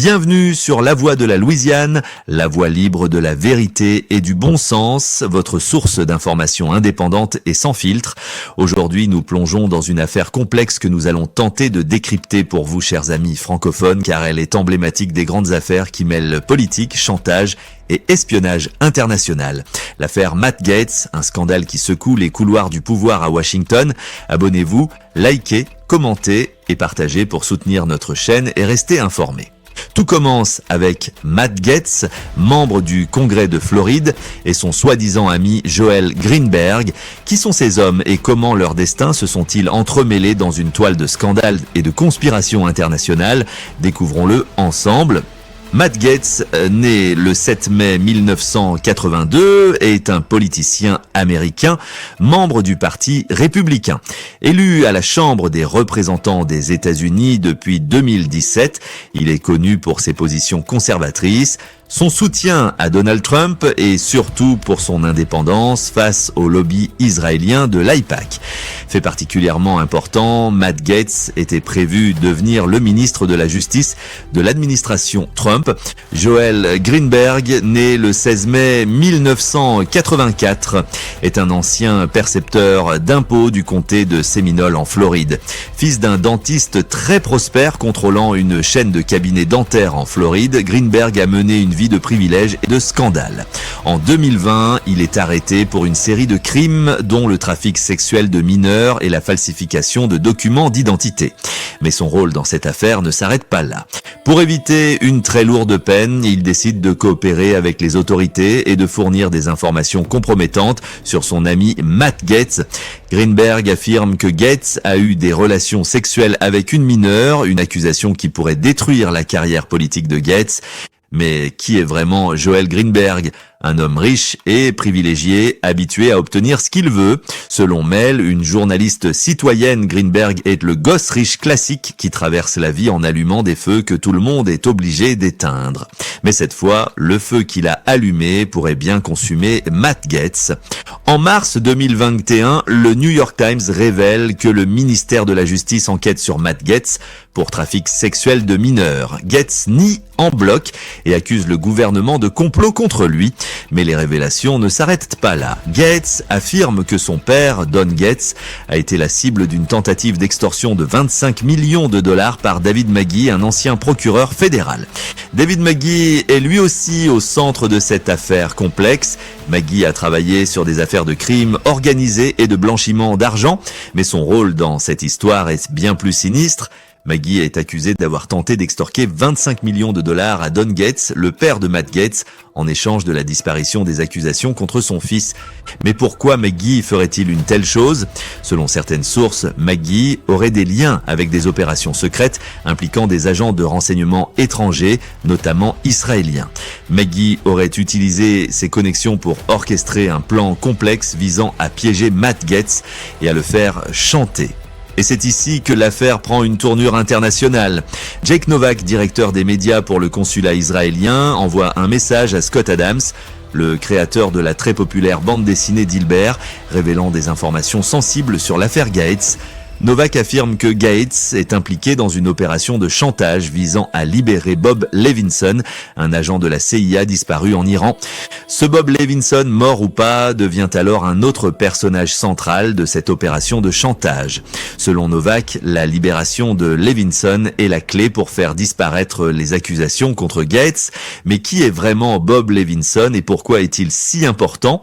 Bienvenue sur La Voix de la Louisiane, la voix libre de la vérité et du bon sens, votre source d'informations indépendante et sans filtre. Aujourd'hui, nous plongeons dans une affaire complexe que nous allons tenter de décrypter pour vous, chers amis francophones, car elle est emblématique des grandes affaires qui mêlent politique, chantage et espionnage international. L'affaire Matt Gaetz, un scandale qui secoue les couloirs du pouvoir à Washington. Abonnez-vous, likez, commentez et partagez pour soutenir notre chaîne et rester informés. Tout commence avec Matt Gaetz, membre du Congrès de Floride, et son soi-disant ami Joel Greenberg. Qui sont ces hommes et comment leurs destins se sont-ils entremêlés dans une toile de scandale et de conspiration internationale? Découvrons-le ensemble. Matt Gaetz, né le 7 mai 1982, est un politicien américain, membre du Parti républicain. Élu à la Chambre des représentants des États-Unis depuis 2017, il est connu pour ses positions conservatrices, son soutien à Donald Trump et surtout pour son indépendance face au lobby israélien de l'AIPAC. Fait particulièrement important, Matt Gaetz était prévu devenir le ministre de la Justice de l'administration Trump. Joel Greenberg, né le 16 mai 1984, est un ancien percepteur d'impôts du comté de Séminole en Floride. Fils d'un dentiste très prospère contrôlant une chaîne de cabinets dentaires en Floride, Greenberg a mené une vie de privilèges et de scandales. En 2020, il est arrêté pour une série de crimes dont le trafic sexuel de mineurs et la falsification de documents d'identité. Mais son rôle dans cette affaire ne s'arrête pas là. Pour éviter une très lourde peine, il décide de coopérer avec les autorités et de fournir des informations compromettantes sur son ami Matt Gaetz. Greenberg affirme que Gaetz a eu des relations sexuelles avec une mineure, une accusation qui pourrait détruire la carrière politique de Gaetz. Mais qui est vraiment Joel Greenberg? Un homme riche et privilégié, habitué à obtenir ce qu'il veut. Selon Mel, une journaliste citoyenne, Greenberg est le gosse riche classique qui traverse la vie en allumant des feux que tout le monde est obligé d'éteindre. Mais cette fois, le feu qu'il a allumé pourrait bien consumer Matt Gaetz. En mars 2021, le New York Times révèle que le ministère de la Justice enquête sur Matt Gaetz pour trafic sexuel de mineurs. Gaetz nie en bloc et accuse le gouvernement de complot contre lui. Mais les révélations ne s'arrêtent pas là. Gaetz affirme que son père, Don Gaetz, a été la cible d'une tentative d'extorsion de 25 millions de dollars par David Magee, un ancien procureur fédéral. David Magee est lui aussi au centre de cette affaire complexe. Magee a travaillé sur des affaires de crimes organisés et de blanchiment d'argent, mais son rôle dans cette histoire est bien plus sinistre. Magee est accusé d'avoir tenté d'extorquer 25 millions de dollars à Don Gaetz, le père de Matt Gaetz, en échange de la disparition des accusations contre son fils. Mais pourquoi Magee ferait-il une telle chose? Selon certaines sources, Magee aurait des liens avec des opérations secrètes impliquant des agents de renseignement étrangers, notamment israéliens. Magee aurait utilisé ses connexions pour orchestrer un plan complexe visant à piéger Matt Gaetz et à le faire chanter. Et c'est ici que l'affaire prend une tournure internationale. Jake Novak, directeur des médias pour le consulat israélien, envoie un message à Scott Adams, le créateur de la très populaire bande dessinée Dilbert, révélant des informations sensibles sur l'affaire Gaetz. Novak affirme que Gaetz est impliqué dans une opération de chantage visant à libérer Bob Levinson, un agent de la CIA disparu en Iran. Ce Bob Levinson, mort ou pas, devient alors un autre personnage central de cette opération de chantage. Selon Novak, la libération de Levinson est la clé pour faire disparaître les accusations contre Gaetz. Mais qui est vraiment Bob Levinson et pourquoi est-il si important?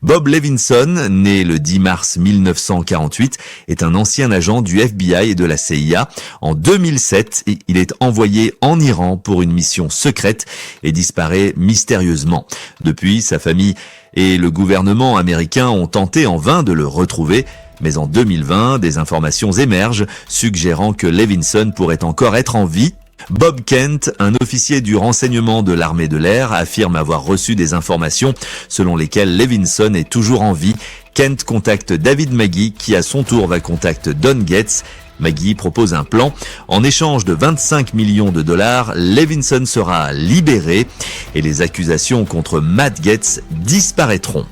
Bob Levinson, né le 10 mars 1948, est un ancien agent du FBI et de la CIA. En 2007, il est envoyé en Iran pour une mission secrète et disparaît mystérieusement. Depuis, sa famille et le gouvernement américain ont tenté en vain de le retrouver. Mais en 2020, des informations émergent suggérant que Levinson pourrait encore être en vie. Bob Kent, un officier du renseignement de l'armée de l'air, affirme avoir reçu des informations selon lesquelles Levinson est toujours en vie. Kent contacte David Magee qui à son tour va contacter Don Gaetz. Magee propose un plan. En échange de 25 millions de dollars, Levinson sera libéré et les accusations contre Matt Gaetz disparaîtront.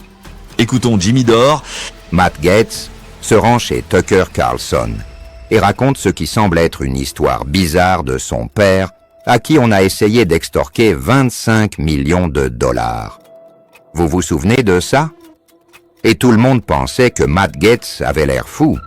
Écoutons Jimmy Dore. Matt Gaetz se rend chez Tucker Carlson et raconte ce qui semble être une histoire bizarre de son père à qui on a essayé d'extorquer 25 millions de dollars. Vous vous souvenez de ça? Et tout le monde pensait que Matt Gaetz avait l'air fou.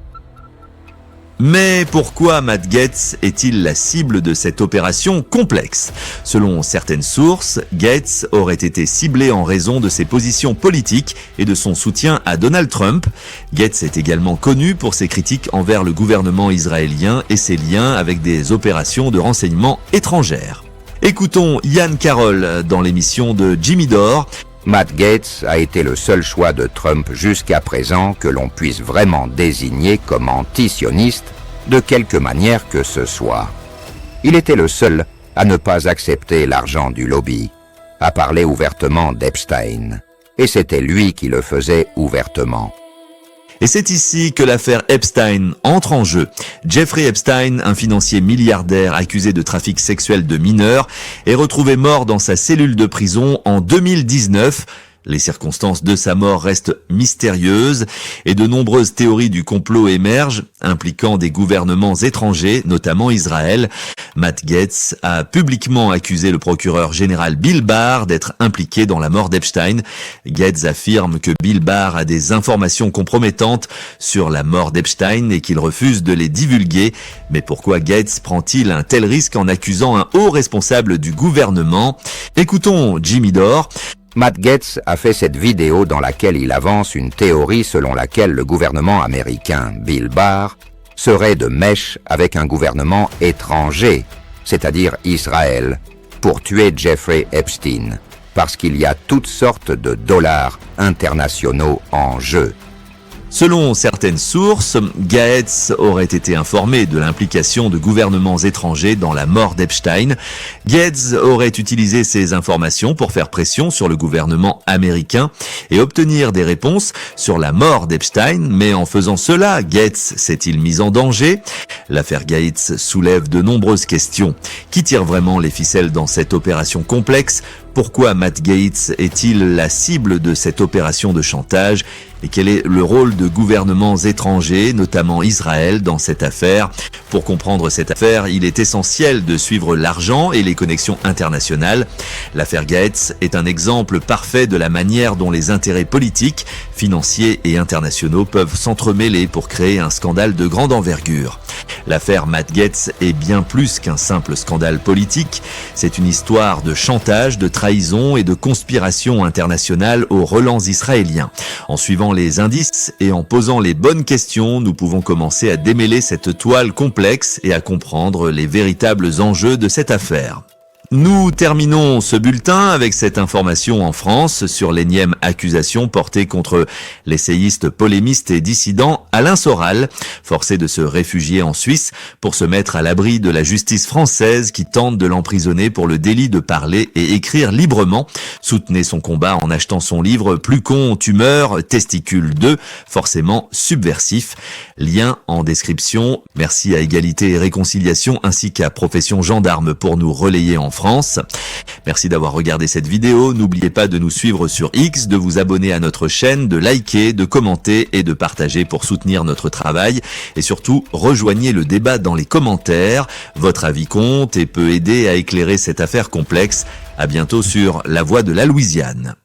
Mais pourquoi Matt Gaetz est-il la cible de cette opération complexe? Selon certaines sources, Gaetz aurait été ciblé en raison de ses positions politiques et de son soutien à Donald Trump. Gaetz est également connu pour ses critiques envers le gouvernement israélien et ses liens avec des opérations de renseignement étrangères. Écoutons Ian Carroll dans l'émission de Jimmy Dore. Matt Gaetz a été le seul choix de Trump jusqu'à présent que l'on puisse vraiment désigner comme anti-sioniste de quelque manière que ce soit. Il était le seul à ne pas accepter l'argent du lobby, à parler ouvertement d'Epstein. Et c'était lui qui le faisait ouvertement. Et c'est ici que l'affaire Epstein entre en jeu. Jeffrey Epstein, un financier milliardaire accusé de trafic sexuel de mineurs, est retrouvé mort dans sa cellule de prison en 2019. Les circonstances de sa mort restent mystérieuses et de nombreuses théories du complot émergent, impliquant des gouvernements étrangers, notamment Israël. Matt Gaetz a publiquement accusé le procureur général Bill Barr d'être impliqué dans la mort d'Epstein. Gaetz affirme que Bill Barr a des informations compromettantes sur la mort d'Epstein et qu'il refuse de les divulguer. Mais pourquoi Gaetz prend-il un tel risque en accusant un haut responsable du gouvernement? Écoutons Jimmy Dore. Matt Gaetz a fait cette vidéo dans laquelle il avance une théorie selon laquelle le gouvernement américain, Bill Barr, serait de mèche avec un gouvernement étranger, c'est-à-dire Israël, pour tuer Jeffrey Epstein, parce qu'il y a toutes sortes de dollars internationaux en jeu. Selon certaines sources, Gaetz aurait été informé de l'implication de gouvernements étrangers dans la mort d'Epstein. Gaetz aurait utilisé ces informations pour faire pression sur le gouvernement américain et obtenir des réponses sur la mort d'Epstein, mais en faisant cela, Gaetz s'est-il mis en danger? L'affaire Gaetz soulève de nombreuses questions. Qui tire vraiment les ficelles dans cette opération complexe? Pourquoi Matt Gaetz est-il la cible de cette opération de chantage? Et quel est le rôle de gouvernements étrangers, notamment Israël, dans cette affaire? Pour comprendre cette affaire, il est essentiel de suivre l'argent et les connexions internationales. L'affaire Gaetz est un exemple parfait de la manière dont les intérêts politiques, financiers et internationaux peuvent s'entremêler pour créer un scandale de grande envergure. L'affaire Matt Gaetz est bien plus qu'un simple scandale politique. C'est une histoire de chantage, de trahison et de conspiration internationale aux relents israéliens. En suivant les indices et en posant les bonnes questions, nous pouvons commencer à démêler cette toile complexe et à comprendre les véritables enjeux de cette affaire. Nous terminons ce bulletin avec cette information en France sur l'énième accusation portée contre l'essayiste, polémiste et dissident Alain Soral, forcé de se réfugier en Suisse pour se mettre à l'abri de la justice française qui tente de l'emprisonner pour le délit de parler et écrire librement. Soutenez son combat en achetant son livre Plus con, tu meurs, Testicule 2, forcément subversif. Lien en description. Merci à Égalité et Réconciliation ainsi qu'à Profession Gendarme pour nous relayer en France. Merci d'avoir regardé cette vidéo. N'oubliez pas de nous suivre sur X, de vous abonner à notre chaîne, de liker, de commenter et de partager pour soutenir notre travail. Et surtout, rejoignez le débat dans les commentaires. Votre avis compte et peut aider à éclairer cette affaire complexe. À bientôt sur La Voix de la Louisiane.